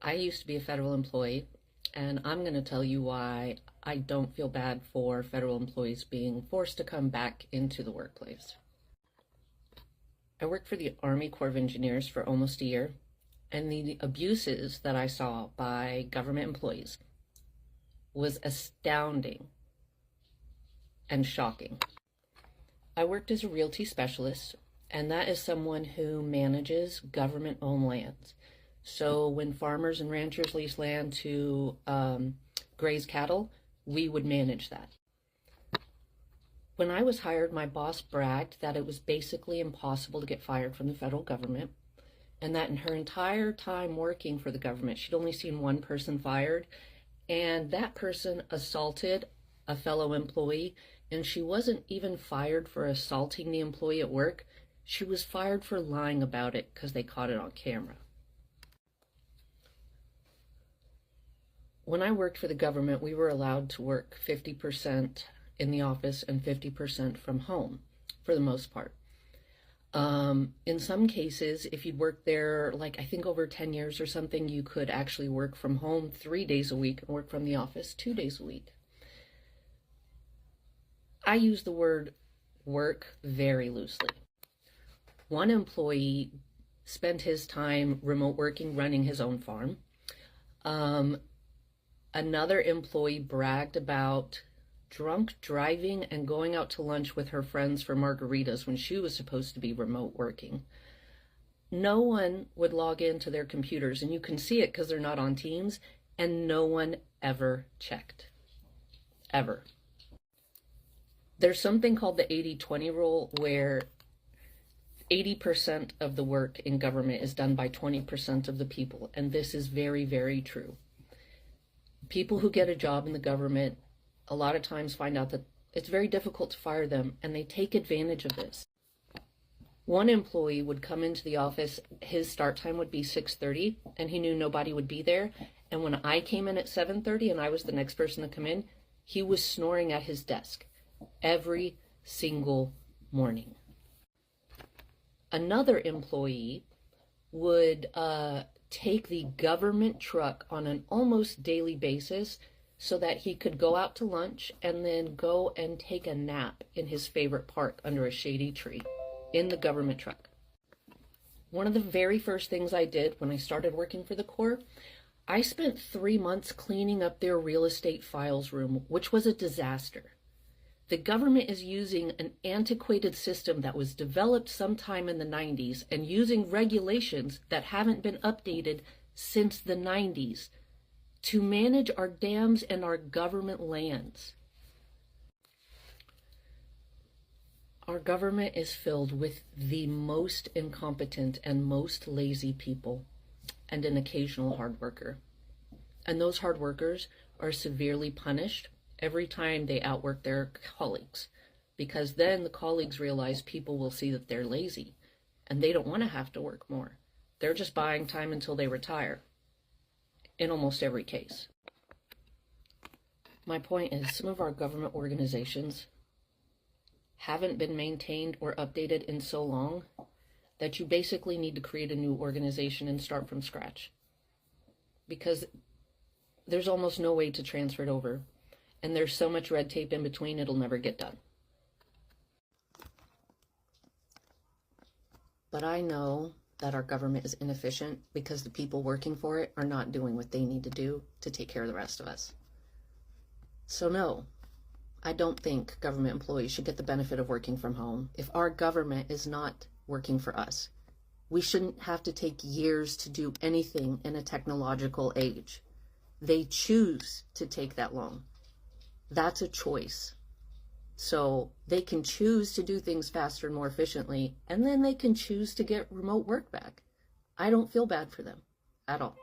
I used to be a federal employee, and I'm going to tell you why I don't feel bad for federal employees being forced to come back into the workplace. I worked for the Army Corps of Engineers for almost a year, and the abuses that I saw by government employees was astounding and shocking. I worked as a realty specialist, and that is someone who manages government-owned lands. So when farmers and ranchers lease land to graze cattle, we would manage that. When I was hired, my boss bragged that it was basically impossible to get fired from the federal government, and that in her entire time working for the government, she'd only seen one person fired, and that person assaulted a fellow employee, and she wasn't even fired for assaulting the employee at work. She was fired for lying about it because they caught it on camera. When I worked for the government, we were allowed to work 50% in the office and 50% from home, for the most part. In some cases, if you'd worked there, like I think over 10 years or something, you could actually work from home 3 days a week and work from the office 2 days a week. I use the word work very loosely. One employee spent his time remote working, running his own farm. Another employee bragged about drunk driving and going out to lunch with her friends for margaritas when she was supposed to be remote working. No one would log into their computers, and you can see it because they're not on Teams, and no one ever checked. Ever. There's something called the 80-20 rule where 80% of the work in government is done by 20% of the people, and this is very, very true. People who get a job in the government a lot of times find out that it's very difficult to fire them, and they take advantage of this. One employee would come into the office, his start time would be 6:30, and he knew nobody would be there, and when I came in at 7:30 and I was the next person to come in, he was snoring at his desk every single morning. Another employee would take the government truck on an almost daily basis so that he could go out to lunch and then go and take a nap in his favorite park under a shady tree in the government truck. One of the very first things I did when I started working for the Corps, I spent 3 months cleaning up their real estate files room, which was a disaster. The government is using an antiquated system that was developed sometime in the 90s and using regulations that haven't been updated since the 90s to manage our dams and our government lands. Our government is filled with the most incompetent and most lazy people and an occasional hard worker. And those hard workers are severely punished every time they outwork their colleagues, because then the colleagues realize people will see that they're lazy and they don't want to have to work more. They're just buying time until they retire in almost every case. My point is, some of our government organizations haven't been maintained or updated in so long that you basically need to create a new organization and start from scratch, because there's almost no way to transfer it over. And there's so much red tape in between, it'll never get done. But I know that our government is inefficient because the people working for it are not doing what they need to do to take care of the rest of us. So no, I don't think government employees should get the benefit of working from home. If our government is not working for us, we shouldn't have to take years to do anything in a technological age. They choose to take that long. That's a choice. So they can choose to do things faster and more efficiently, and then they can choose to get remote work back. I don't feel bad for them at all.